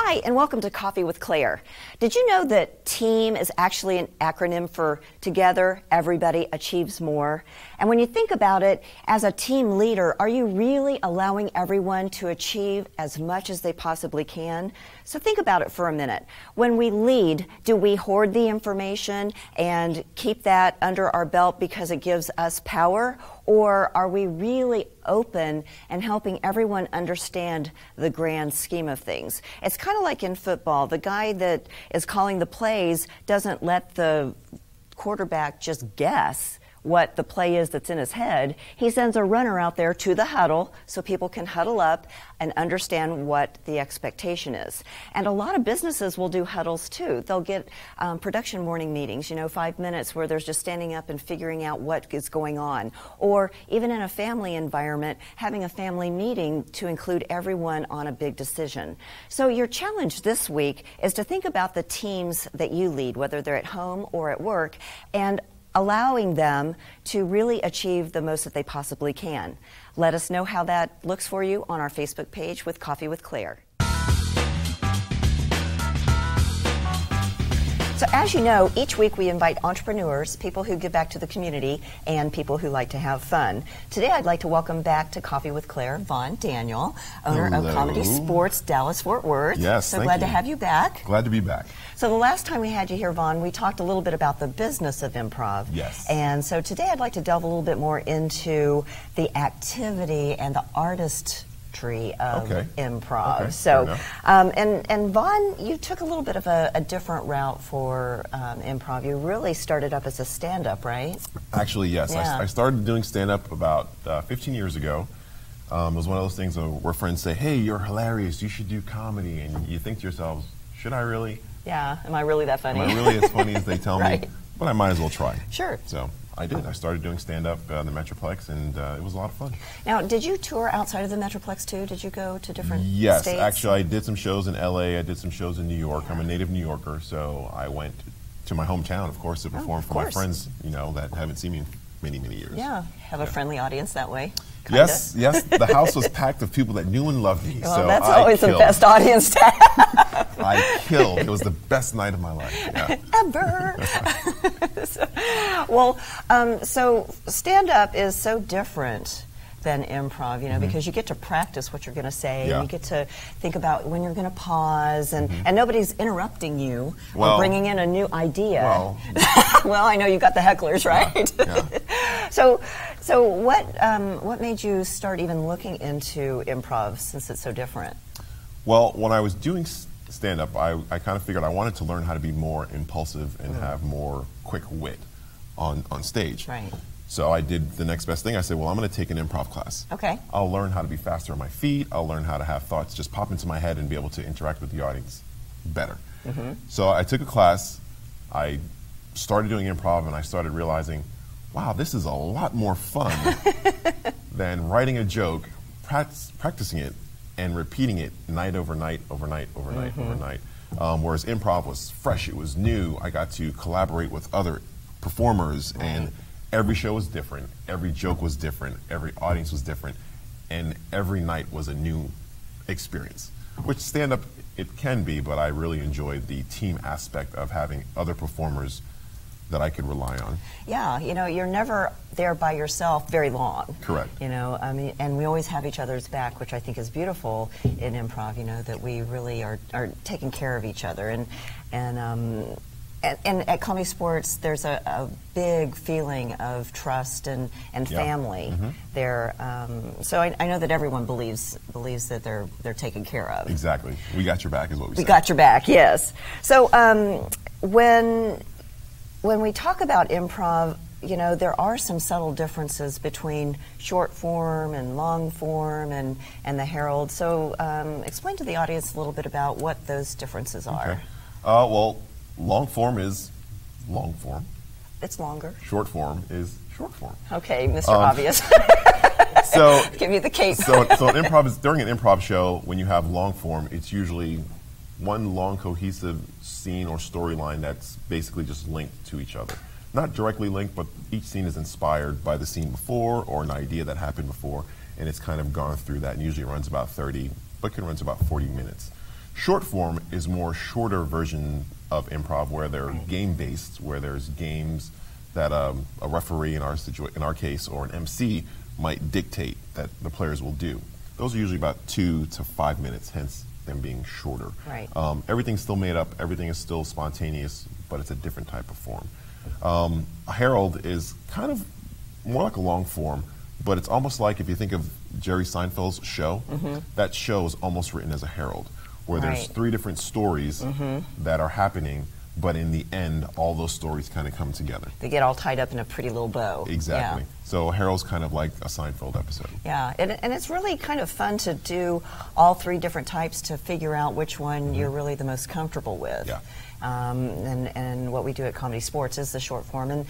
Hi, and welcome to Coffee with Claire. Did you know that TEAM is actually an acronym for Together, Everybody Achieves More? And when you think about it, as a team leader, are you really allowing everyone to achieve as much as they possibly can? So think about it for a minute. When we lead, do we hoard the information and keep that under our belt because it gives us power? Or are we really open and helping everyone understand the grand scheme of things? It's kind of like in football. The guy that is calling the plays doesn't let the quarterback just guess what the play is that's in his head. He sends a runner out there to the huddle so people can huddle up and understand what the expectation is. And a lot of businesses will do huddles too. They'll get production morning meetings, 5 minutes where there's just standing up and figuring out what is going on. Or even in a family environment, having a family meeting to include everyone on a big decision. So your challenge this week is to think about the teams that you lead, whether they're at home or at work, and allowing them to really achieve the most that they possibly can. Let us know how that looks for you on our Facebook page with Coffee with Claire. So as you know, each week we invite entrepreneurs, people who give back to the community, and people who like to have fun. Today I'd like to welcome back to Coffee with Claire, Vaughn Daniel, owner of Comedy Sports Dallas-Fort Worth. Yes, so glad to have you back. Glad to be back. So the last time we had you here, Vaughn, we talked a little bit about the business of improv. Yes. And so today I'd like to delve a little bit more into the activity and the artistry of improv. Okay, so, and Vaughn, you took a little bit of a different route for improv. You really started up as a stand-up, right? Actually, yes. Yeah. I started doing stand-up about 15 years ago. It was one of those things where friends say, hey, you're hilarious, you should do comedy. And you think to yourselves, should I really? Yeah, am I really that funny? Am I really as funny as they tell Right. me? But I might as well try. Sure. So I did. I started doing stand-up in the Metroplex, and it was a lot of fun. Now, did you tour outside of the Metroplex too? Did you go to different states? Yes, actually I did some shows in LA, I did some shows in New York. I'm a native New Yorker, so I went to my hometown, of course, to perform for my friends, that haven't seen me in many, many years. Yeah, have a friendly audience that way. Kinda. Yes, the house was packed of people that knew and loved me. Well, so that's always the best audience to have. I killed. It was the best night of my life. Yeah. Ever. So stand-up is so different than improv, because you get to practice what you're going to say, and you get to think about when you're going to pause, and nobody's interrupting you or bringing in a new idea. Well, I know you got the hecklers, right? Yeah. So what made you start even looking into improv since it's so different? Well, when I was doing stand-up, I kind of figured I wanted to learn how to be more impulsive and have more quick wit on stage. Right. So I did the next best thing. I said, well, I'm going to take an improv class. Okay. I'll learn how to be faster on my feet. I'll learn how to have thoughts just pop into my head and be able to interact with the audience better. So I took a class. I started doing improv, and I started realizing, wow, this is a lot more fun than writing a joke, practicing it, and repeating it night over night, overnight. Whereas improv was fresh, it was new. I got to collaborate with other performers, and every show was different, every joke was different, every audience was different, and every night was a new experience. Which stand-up, it can be, but I really enjoyed the team aspect of having other performers that I could rely on. Yeah, you're never there by yourself very long. Correct. And we always have each other's back, which I think is beautiful in improv, that we really are taking care of each other. And at Comedy Sports, there's a big feeling of trust and family there. So I know that everyone believes that they're taken care of. Exactly. We got your back is what we say. We got your back, yes. So when we talk about improv, there are some subtle differences between short form and long form and the Herald. So explain to the audience a little bit about what those differences are. Okay. Well, long form is long form. It's longer. Short form is short form. Okay, Mr. Obvious. So give me the cape. so during an improv show, when you have long form, it's usually one long cohesive scene or storyline that's basically just linked to each other. Not directly linked, but each scene is inspired by the scene before or an idea that happened before, and it's kind of gone through that, and usually runs about 30, but can run to about 40 minutes. Short form is more shorter version of improv where they're game-based, where there's games that a referee in our case or an MC might dictate that the players will do. Those are usually about 2 to 5 minutes, hence them being shorter. Right. Everything's still made up, everything is still spontaneous, but it's a different type of form. A herald is kind of more like a long form, but it's almost like if you think of Jerry Seinfeld's show, that show is almost written as a herald, where there's 3 different stories that are happening, but in the end, all those stories kind of come together. They get all tied up in a pretty little bow. Exactly. Yeah. So Harold's kind of like a Seinfeld episode. Yeah, and it's really kind of fun to do all 3 different types to figure out which one you're really the most comfortable with. Yeah. And what we do at Comedy Sports is the short form, and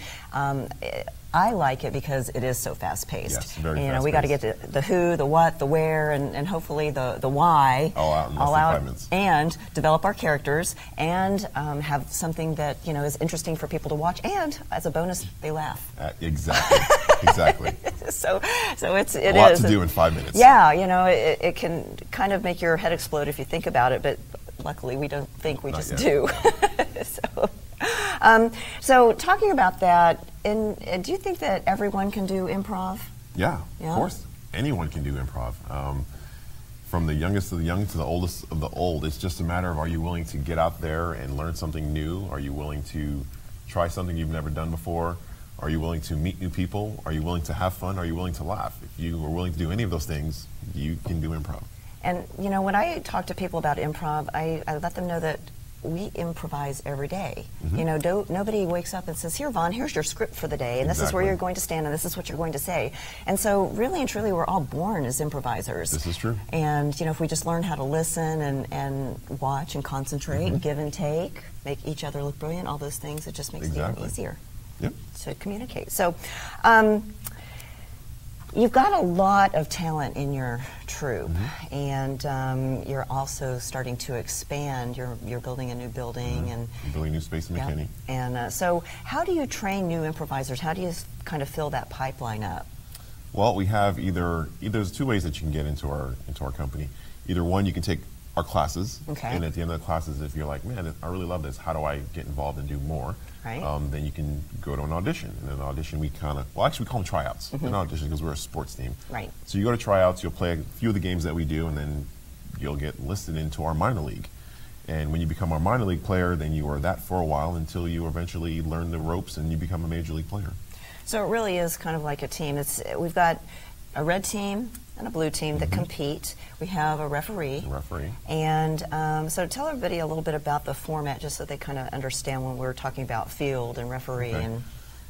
I like it because it is so fast-paced. Yes, very you know, we got to get the who, the what, the where, and hopefully the why all out in less than 5 minutes. And develop our characters and have something that is interesting for people to watch. And as a bonus, they laugh. Exactly. Exactly. So it is a lot to do in 5 minutes. Yeah, it can kind of make your head explode if you think about it, but luckily we don't think, we just do. So talking about that, do you think that everyone can do improv? Yeah, of course. Anyone can do improv. From the youngest of the young to the oldest of the old, it's just a matter of, are you willing to get out there and learn something new? Are you willing to try something you've never done before? Are you willing to meet new people? Are you willing to have fun? Are you willing to laugh? If you are willing to do any of those things, you can do improv. And when I talk to people about improv, I let them know that we improvise every day. Nobody wakes up and says, "Here, Vaughn, here's your script for the day, and this is where you're going to stand, and this is what you're going to say." And so, really and truly, we're all born as improvisers. This is true. And if we just learn how to listen and watch and concentrate, and give and take, make each other look brilliant, all those things, it just makes it even easier to communicate. So. You've got a lot of talent in your troupe, and you're also starting to expand. You're building a new building, and building new space in McKinney. And so, how do you train new improvisers? How do you kind of fill that pipeline up? Well, we have either there's 2 ways that you can get into our company. Either one, you can take our classes, and at the end of the classes, if you're like, "Man, I really love this. How do I get involved and do more?" Then you can go to an audition. And in an audition, we actually we call them tryouts. An audition because we're a sports team. Right. So you go to tryouts, you'll play a few of the games that we do, and then you'll get listed into our minor league. And when you become our minor league player, then you are that for a while until you eventually learn the ropes and you become a major league player. So it really is kind of like a team. We've got a red team and a blue team that compete. We have a referee. And so tell everybody a little bit about the format, just so they kind of understand when we're talking about field and referee.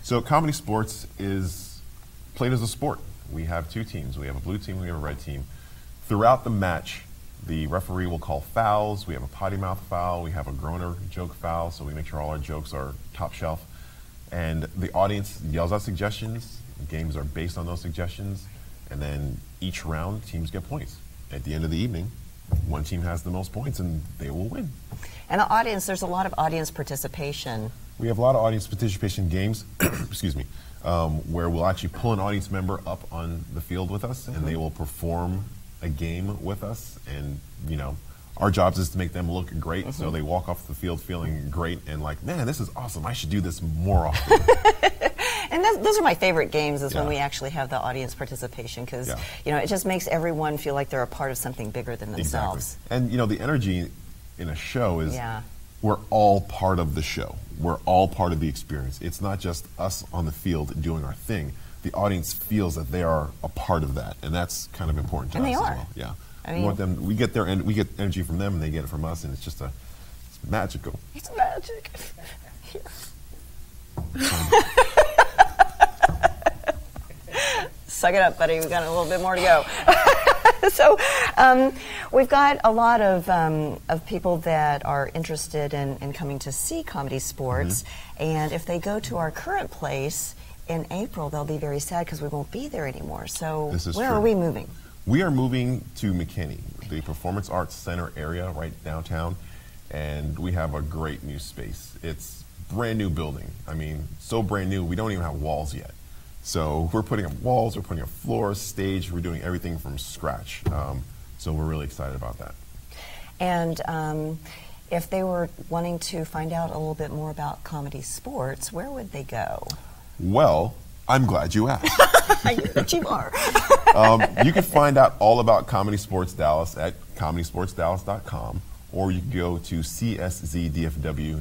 So Comedy Sports is played as a sport. We have 2 teams. We have a blue team, we have a red team. Throughout the match, the referee will call fouls. We have a potty mouth foul. We have a groaner joke foul, so we make sure all our jokes are top shelf. And the audience yells out suggestions. Games are based on those suggestions. And then each round, teams get points. At the end of the evening, one team has the most points, and they will win. And the audience, there's a lot of audience participation. We have a lot of audience participation games, excuse me, where we'll actually pull an audience member up on the field with us, and they will perform a game with us. And, our job is to make them look great, so they walk off the field feeling great and like, "Man, this is awesome. I should do this more often." And those are my favorite games, is when we actually have the audience participation, because it just makes everyone feel like they're a part of something bigger than themselves. And the energy in a show is we're all part of the show. We're all part of the experience. It's not just us on the field doing our thing. The audience feels that they are a part of that, and that's kind of important to us as well. Yeah. We want them. We get energy from them, and they get it from us, and it's just it's magical. It's magic. Suck it up, buddy. We've got a little bit more to go. So we've got a lot of people that are interested in coming to see Comedy Sports, and if they go to our current place in April, they'll be very sad because we won't be there anymore. So where are we moving? We are moving to McKinney, the Performance Arts Center area right downtown, and we have a great new space. It's brand new building. I mean, so brand new, we don't even have walls yet. So we're putting up walls, we're putting up floors, stage, we're doing everything from scratch. So we're really excited about that. And if they were wanting to find out a little bit more about Comedy Sports, where would they go? Well, I'm glad you asked. You are. You can find out all about Comedy Sports Dallas at comedysportsdallas.com, or you can go to cszdfw.com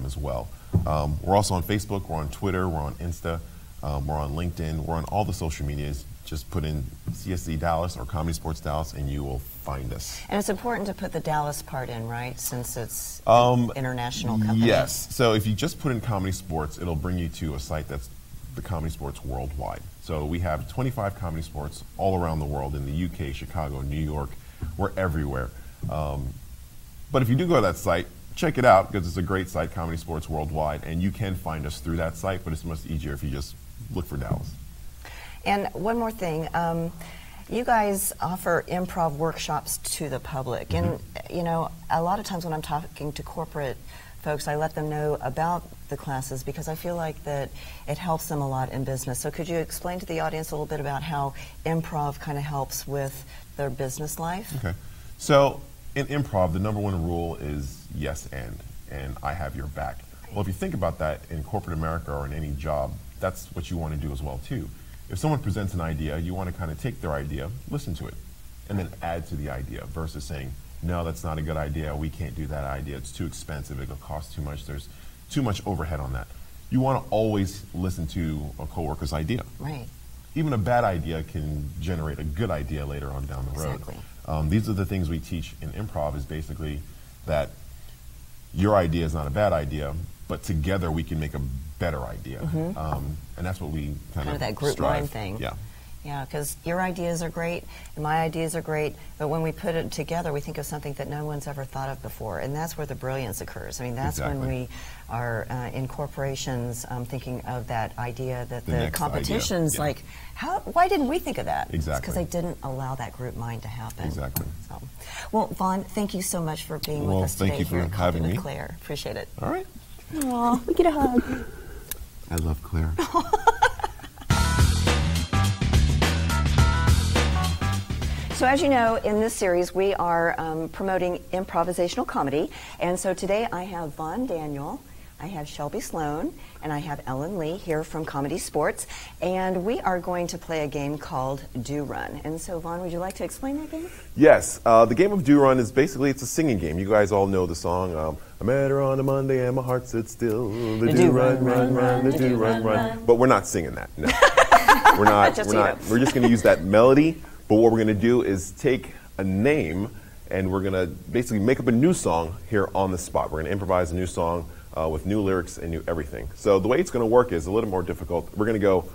as well. We're also on Facebook, we're on Twitter, we're on Insta, we're on LinkedIn, we're on all the social medias. Just put in CSZ Dallas or Comedy Sports Dallas and you will find us. And it's important to put the Dallas part in, right? Since it's an international company. Yes. So if you just put in Comedy Sports, it'll bring you to a site that's the Comedy Sports Worldwide. So we have 25 Comedy Sports all around the world, in the UK, Chicago, New York. We're everywhere. But if you do go to that site, check it out, because it's a great site, Comedy Sports Worldwide, and you can find us through that site, but it's much easier if you just look for Dallas. And one more thing, you guys offer improv workshops to the public. Mm-hmm. And, you know, a lot of times when I'm talking to corporate folks, I let them know about the classes because I feel like that it helps them a lot in business. So could you explain to the audience a little bit about how improv kind of helps with their business life? Okay. So in improv, the number one rule is yes and I have your back. Well, if you think about that in corporate America or in any job, that's what you want to do as well, too. If someone presents an idea, you want to kind of take their idea, listen to it, and then add to the idea versus saying, no, that's not a good idea, we can't do that idea, it's too expensive, it'll cost too much, there's too much overhead on that. You want to always listen to a coworker's idea. Right. Even a bad idea can generate a good idea later on down the road. Exactly. These are the things we teach in improv, is basically that your idea is not a bad idea, but together we can make a better idea. Mm-hmm. And that's what we kind of that group strive. mind thing. Yeah. Yeah, because your ideas are great and my ideas are great, but when we put it together, we think of something that no one's ever thought of before, and that's where the brilliance occurs. I mean, that's Exactly. when we are in corporations thinking of that idea that The the next competition's idea. Yeah. like, why didn't we think of that? Exactly. Because they didn't allow that group mind to happen. Exactly. So, well, Vaughn, thank you so much for being Well, with us thank today you for here at Coffee having with me. Claire. Appreciate it. All right. Aw, we get a hug. I love Claire. So as you know, in this series, we are promoting improvisational comedy. And so today I have Vaughn Daniel, I have Shelby Sloan, and I have Ellen Lee here from Comedy Sports. And we are going to play a game called Do Run. And so Vaughn, would you like to explain that game? Yes. The game of Do Run is basically, it's a singing game. You guys all know the song, I met her on a Monday and my heart stood still. The do run, run, run, the do run, run. But we're not singing that, no. We're not. We're just going to use that melody. But what we're going to do is take a name and we're going to basically make up a new song here on the spot. We're going to improvise a new song with new lyrics and new everything. So the way it's going to work is a little more difficult. We're going to go,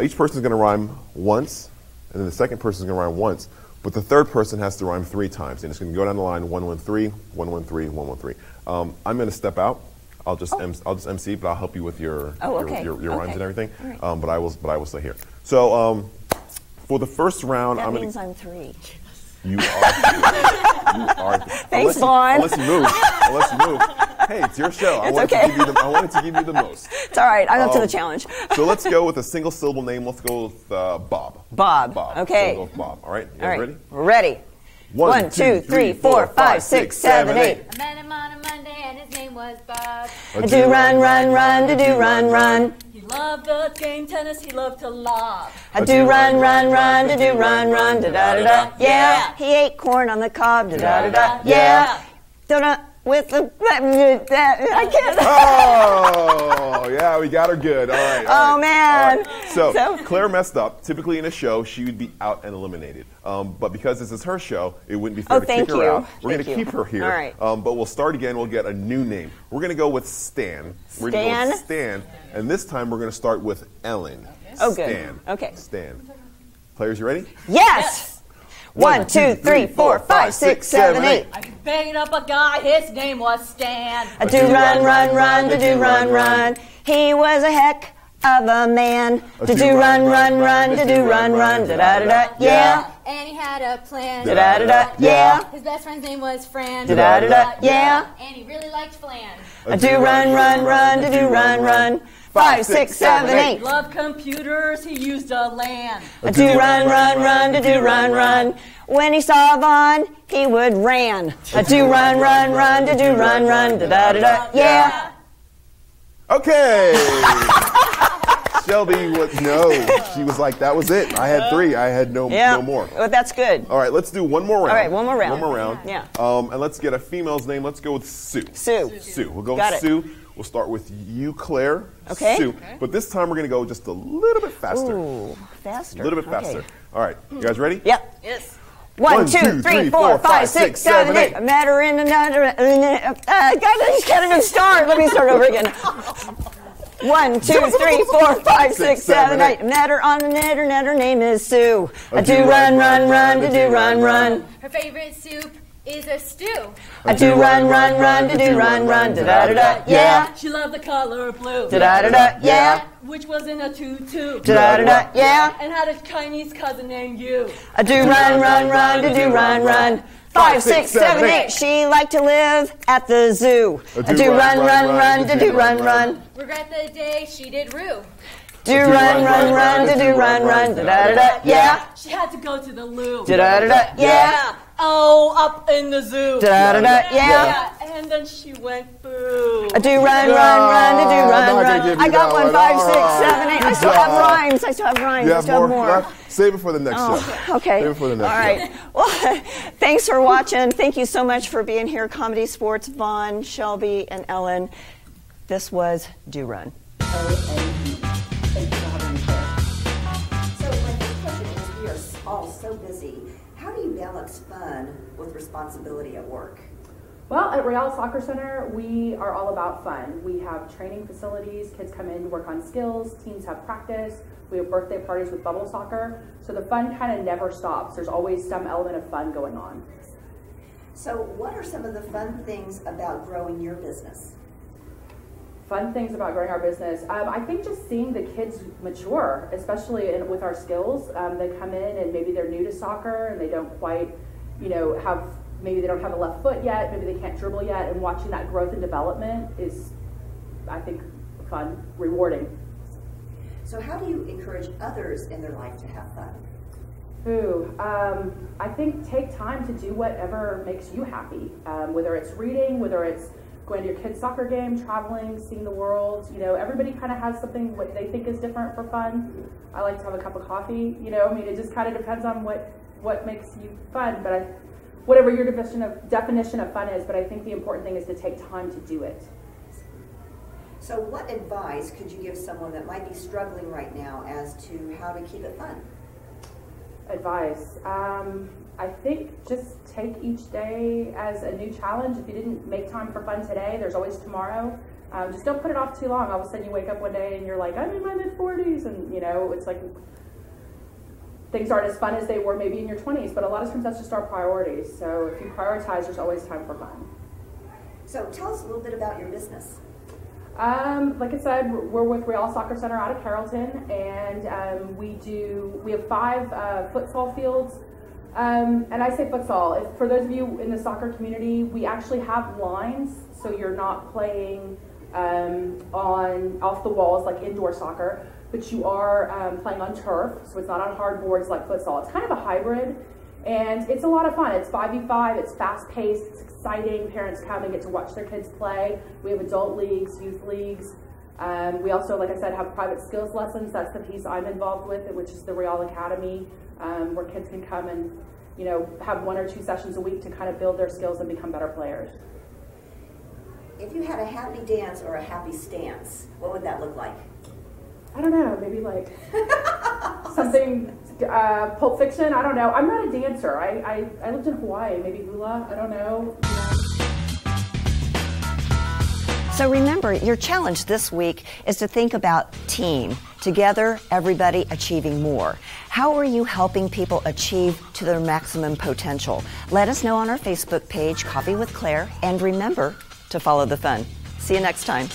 each person is going to rhyme once, and then the second person is going to rhyme once, but the third person has to rhyme 3 times. And it's going to go down the line 113, 113, 113. I'm going to step out. I'll just MC, but I'll help you with your rhymes and everything. Right. But I will stay here. So for the first round, That means I'm 3. You are. Thanks, Vaughn. Unless you move. Hey, it's your show. I wanted to give you the most. It's all right. I'm up to the challenge. So let's go with a single syllable name. Let's go with Bob. Bob. Okay. So we'll go with Bob. All right. You All right. ready? We're ready. 1, 2, 3, 4, 5, 6, 7, 8. I met him on a Monday and his name was Bob. Do run, run, run, do run, run. He loved the game tennis, he loved to lob. Do run, run, run, do run, run, da da da da. Yeah, he ate corn on the cob, da da da da. Yeah, da with the. I can't. Oh, yeah, we got her good. All right. Oh, man. All right. So Claire messed up. Typically in a show, she would be out and eliminated. But because this is her show, it wouldn't be fair to kick her out. We're going to keep her here. All right. But we'll start again. We'll get a new name. We're going to go with Stan. We're going to go with Stan. And this time we're going to start with Ellen. Oh, good. Stan. Okay. Stan. Players, you ready? Yes. 1, 2, 3, 4, 5, 6, 7, 8. I begged up a guy, his name was Stan. Do run, run, run, do run, run. He was a heck of a man. Do run, run, run, do run, run, da da da da. Yeah. And he had a plan. Da da da da. Yeah. His best friend's name was Fran. Da da da da. Yeah. And he really liked flan. Do run, run, run, do run, run. 5, 6, 7, 8. Loved computers, he used a LAN. A do run, run, run, to do run, run. When he saw Vaughn, he would ran. A do run, run, run, to do run, run, da da da da. Yeah. Okay. Shelby she was like, that was it. I had 3. I had no more. Well, that's good. All right, let's do one more round. All right, one more round. One more round. Yeah. And let's get a female's name. Let's go with Sue. Sue. We'll go Got with it. Sue. We'll start with you, Claire. Okay. Sue. But this time we're going to go just a little bit faster. Ooh, faster. A little bit faster. All right, you guys ready? Yep. Yes. 1, 2, 3, 4, 5, 6, 7, 8. A matter in another. God, I just can't even start. Let me start over again. 1, 2, 3, 4, 5, 6, 7, 8. A matter on the net, her name is Sue. A do run, run, run, to do run, run. Her favorite soup is a stew. A do run, run, run, to do run, run, da da da da. Yeah. She loved the color blue. Da da da da. Yeah. Which was in a tutu. Da da da da. Yeah. And had a Chinese cousin named you. A do run, run, run, to do run, run. 5, 6, 7, 8. She liked to live at the zoo. A do run, run, run, to do run, run. Regret the day she did rue. Do run, run, run, to do run, run, da da da da. Yeah. She had to go to the loo. Da da da da. Yeah. Oh, up in the zoo. Da da da. Yeah. And then she went boo. A do run, run, run, to do I'm run, not gonna run. give you I got that 1, 5, 6, 7, 8. I still have rhymes. I still have rhymes. I still have more. Save it for the next show. Okay. Save it for the next All right. show. Well, thanks for watching. Thank you so much for being here. Comedy Sports, Vaughn, Shelby, and Ellen. This was Do Run. So my first question is, we are all so busy. How do you balance fun with responsibility at work? Well, at Real Soccer Center, we are all about fun. We have training facilities, kids come in to work on skills, teams have practice, we have birthday parties with bubble soccer, so the fun kind of never stops. There's always some element of fun going on. So what are some of the fun things about growing your business? Fun things about growing our business. I think just seeing the kids mature, especially with our skills. They come in and maybe they're new to soccer and they don't quite, maybe they don't have a left foot yet, maybe they can't dribble yet, and watching that growth and development is, I think, fun, rewarding. So how do you encourage others in their life to have fun? I think take time to do whatever makes you happy, whether it's reading, whether it's going to your kid's soccer game, traveling, seeing the world. Everybody kind of has something what they think is different for fun. I like to have a cup of coffee. It just kind of depends on what makes you fun. But whatever your definition of fun is, but I think the important thing is to take time to do it. So what advice could you give someone that might be struggling right now as to how to keep it fun? Advice. I think just take each day as a new challenge. If you didn't make time for fun today, there's always tomorrow. Just don't put it off too long. All of a sudden you wake up one day and you're like, I'm in my mid-40s, and it's like things aren't as fun as they were maybe in your 20s, but a lot of times that's just our priorities. So if you prioritize, there's always time for fun. So tell us a little bit about your business. Like I said, we're with Real Soccer Center out of Carrollton, and we have 5 futsal fields. And I say futsal, for those of you in the soccer community, we actually have lines, so you're not playing off the walls like indoor soccer, but you are playing on turf, so it's not on hard boards like futsal. It's kind of a hybrid, and it's a lot of fun. It's 5v5, it's fast-paced, it's exciting. Parents come and get to watch their kids play. We have adult leagues, youth leagues. We also, like I said, have private skills lessons. That's the piece I'm involved with, which is the Real Academy, where kids can come and have 1 or 2 sessions a week to kind of build their skills and become better players. If you had a happy dance or a happy stance, what would that look like? I don't know, maybe like something, Pulp Fiction, I don't know. I'm not a dancer. I lived in Hawaii, maybe hula, I don't know. So remember, your challenge this week is to think about team. Together, everybody achieving more. How are you helping people achieve to their maximum potential? Let us know on our Facebook page, Coffee with Claire, and remember to follow the fun. See you next time.